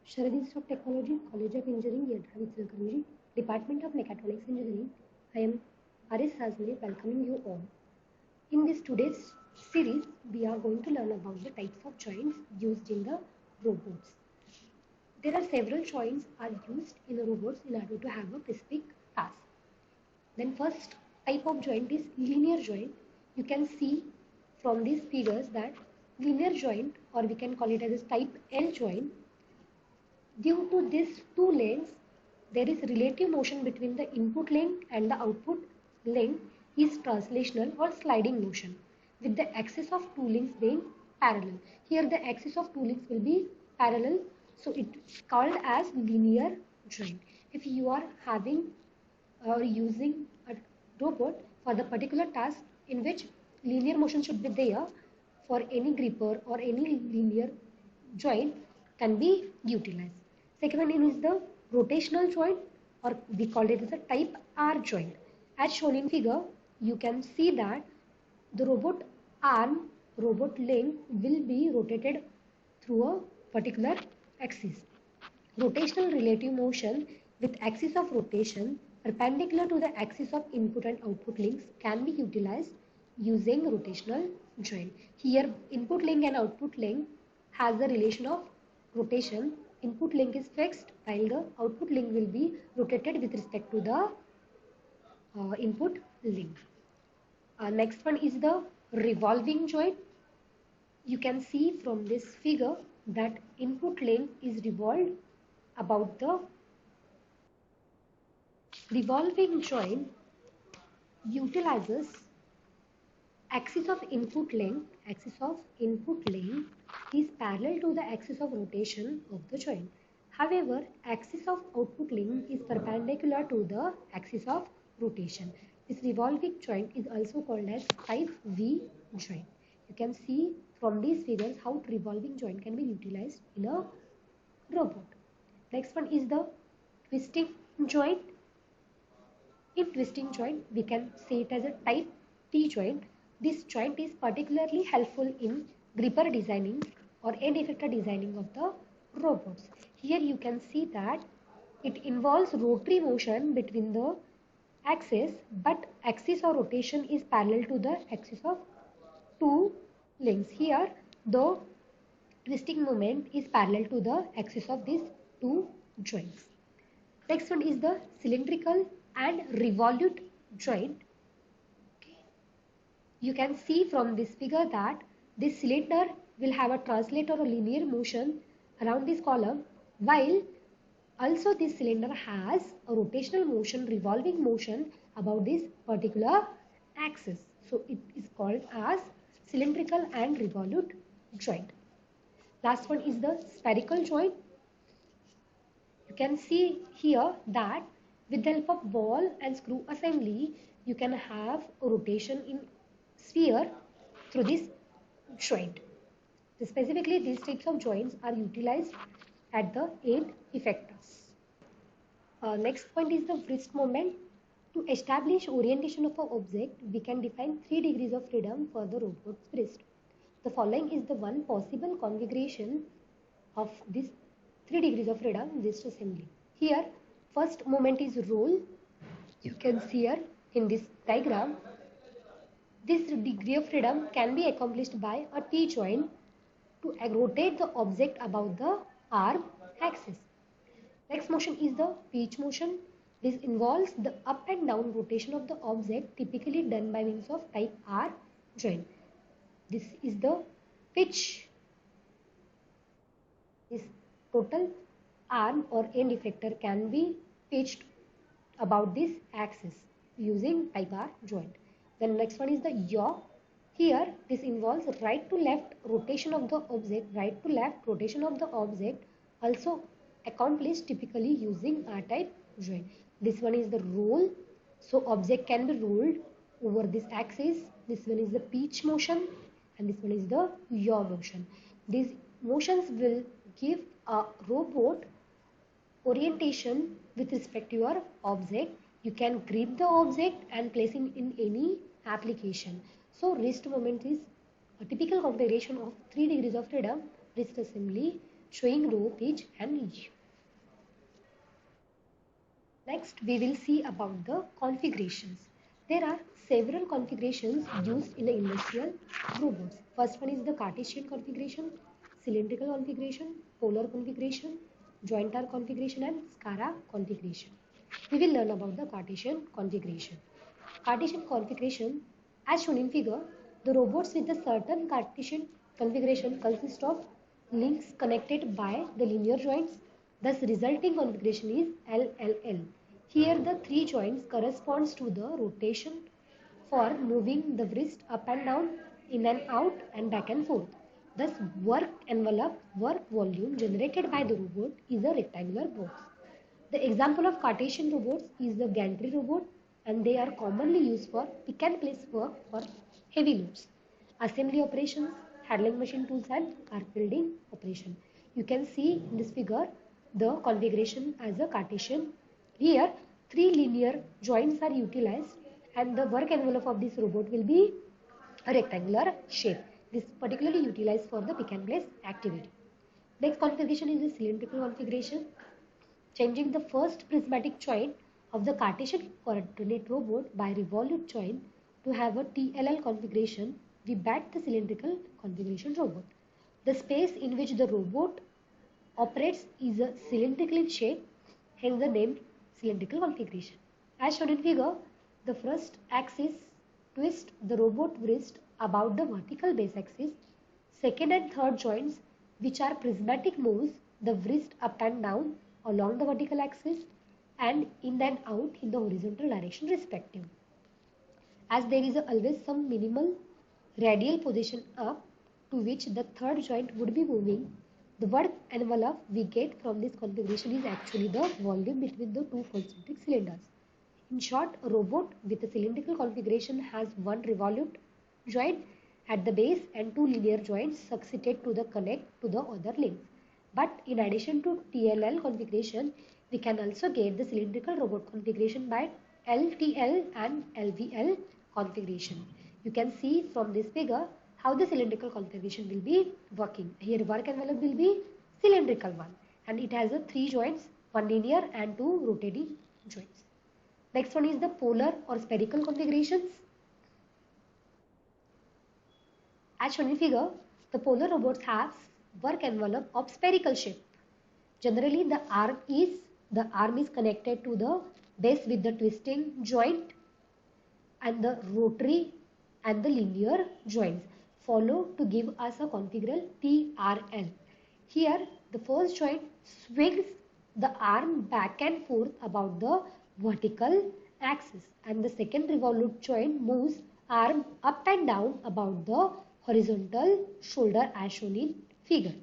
Sharad Institute of Technology, College of Engineering, Yadra Vichalakarji, Department of Mechatronics Engineering. I am Aris Hazmi, welcoming you all. In this today's series, we are going to learn about the types of joints used in the robots. There are several joints are used in the robots in order to have a specific task. Then first type of joint is linear joint. You can see from these figures that linear joint, or we can call it as type L joint. Due to these two lengths, there is relative motion between the input length and the output length is translational or sliding motion, with the axis of two links being parallel. Here the axis of two links will be parallel, so it's called as linear joint. If you are having or using a robot for the particular task in which linear motion should be there, for any gripper or any linear joint can be utilized. Second one is the rotational joint, or we call it as a type R joint. As shown in figure, you can see that the robot arm, robot leg will be rotated through a particular axis. Rotational relative motion with axis of rotation perpendicular to the axis of input and output links can be utilized using rotational joint. Here input link and output link has the relation of rotation. Input link is fixed while the output link will be rotated with respect to the input link. Next one is the revolving joint. You can see from this figure that input link is revolved about the revolving joint utilizes axis of input length is parallel to the axis of rotation of the joint. However, axis of output length is perpendicular to the axis of rotation. This revolving joint is also called as type V joint. You can see from these figures how revolving joint can be utilized in a robot. Next one is the twisting joint. In twisting joint, we can say it as a type T joint. This joint is particularly helpful in gripper designing or end effector designing of the robots. Here you can see that it involves rotary motion between the axis, but axis of rotation is parallel to the axis of two links. Here the twisting moment is parallel to the axis of these two joints. Next one is the cylindrical and revolute joint. You can see from this figure that this cylinder will have a translator or linear motion around this column, while also this cylinder has a rotational motion, revolving motion about this particular axis. So it is called as cylindrical and revolute joint. Last one is the spherical joint. You can see here that with the help of ball and screw assembly, you can have a rotation in sphere through this joint. Specifically, these types of joints are utilized at the end effectors. Next point is the wrist moment. To establish orientation of an object, we can define 3 degrees of freedom for the robot's wrist. The following is the one possible configuration of this 3 degrees of freedom wrist assembly. Here, first moment is roll. You can see here in this diagram. This degree of freedom can be accomplished by a T joint to rotate the object about the arm axis. Next motion is the pitch motion. This involves the up and down rotation of the object, typically done by means of type R joint. This is the pitch. This total arm or end effector can be pitched about this axis using type R joint. Then next one is the yaw. Here this involves right to left rotation of the object, also accomplished typically using R-type joint. This one is the roll. So object can be rolled over this axis. This one is the pitch motion and this one is the yaw motion. These motions will give a robot orientation with respect to your object. You can grip the object and place it in any application. So wrist moment is a typical configuration of 3 degrees of freedom wrist assembly showing row, pitch and ratio. Next, we will see about the configurations. There are several configurations used in the industrial robots. First one is the Cartesian configuration, cylindrical configuration, polar configuration, joint arc configuration and SCARA configuration. We will learn about the Cartesian configuration. Cartesian configuration, as shown in figure, the robots with a certain Cartesian configuration consist of links connected by the linear joints. Thus, resulting configuration is LLL. Here, the three joints corresponds to the rotation for moving the wrist up and down, in and out, and back and forth. Thus, work envelope, work volume generated by the robot is a rectangular box. The example of Cartesian robots is the gantry robot, and they are commonly used for pick and place work for heavy loads, assembly operations, handling machine tools and arc welding operation. You can see in this figure the configuration as a Cartesian. Here, three linear joints are utilized and the work envelope of this robot will be a rectangular shape. This is particularly utilized for the pick and place activity. Next configuration is the cylindrical configuration. Changing the first prismatic joint of the Cartesian coordinate robot by revolute joint to have a TLL configuration, we bat the cylindrical configuration robot. The space in which the robot operates is a cylindrical in shape, hence the name cylindrical configuration. As shown in figure, the first axis twist the robot wrist about the vertical base axis. Second and third joints, which are prismatic, moves the wrist up and down along the vertical axis and in and out in the horizontal direction respectively. As there is always some minimal radial position up to which the third joint would be moving, the work envelope we get from this configuration is actually the volume between the two concentric cylinders. In short, a robot with a cylindrical configuration has one revolute joint at the base and two linear joints succeeded to the connect to the other links. But in addition to TLL configuration, we can also get the cylindrical robot configuration by LTL and LVL configuration. You can see from this figure how the cylindrical configuration will be working. Here work envelope will be cylindrical one and it has a three joints, one linear and two rotating joints. Next one is the polar or spherical configurations. As shown in figure, the polar robots have work envelope of spherical shape. Generally, the arm is connected to the base with the twisting joint and the rotary and the linear joints follow to give us a configural TRL. Here, the first joint swings the arm back and forth about the vertical axis and the second revolute joint moves arm up and down about the horizontal shoulder as shown in figure.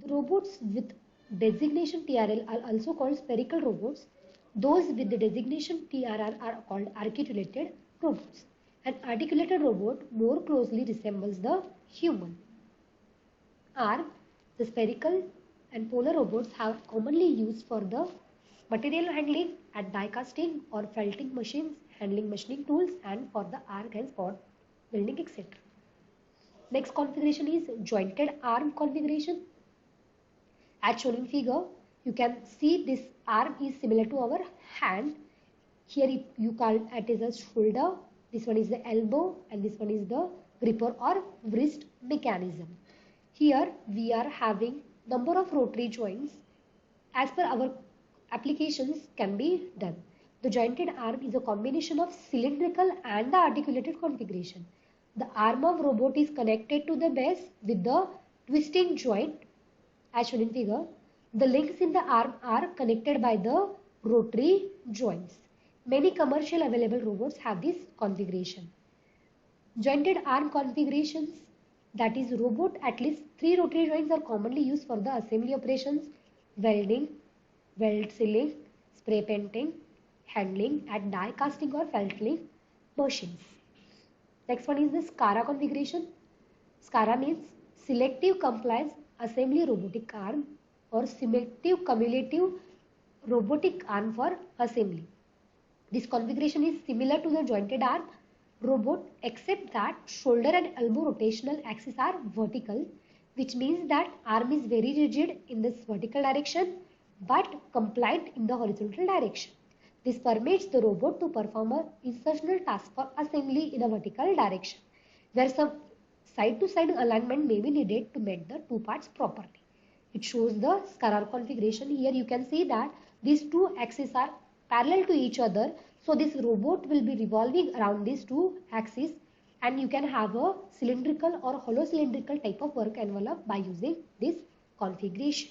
The robots with designation TRL are also called spherical robots. Those with the designation TRR are called articulated robots. An articulated robot more closely resembles the human. The spherical and polar robots are commonly used for the material handling at die casting or felting machines, handling machining tools and for the arc and spot welding etc. Next configuration is jointed arm configuration. As shown in figure, you can see this arm is similar to our hand. Here you call it as a shoulder. This one is the elbow and this one is the gripper or wrist mechanism. Here we are having number of rotary joints as per our applications can be done. The jointed arm is a combination of cylindrical and the articulated configuration. The arm of robot is connected to the base with the twisting joint as shown in figure. The links in the arm are connected by the rotary joints. Many commercial available robots have this configuration. Jointed arm configurations, that is robot at least 3 rotary joints are commonly used for the assembly operations, welding, weld sealing, spray painting, handling at die casting or felting machines. Next one is the SCARA configuration. SCARA means selective compliance assembly robotic arm or selective cumulative robotic arm for assembly. This configuration is similar to the jointed arm robot except that shoulder and elbow rotational axes are vertical which means that arm is very rigid in this vertical direction but compliant in the horizontal direction. This permits the robot to perform a insertional task for assembly in a vertical direction, where some side-to-side alignment may be needed to make the two parts properly. It shows the SCARAR configuration. Here you can see that these two axes are parallel to each other. So this robot will be revolving around these two axes, and you can have a cylindrical or hollow cylindrical type of work envelope by using this configuration.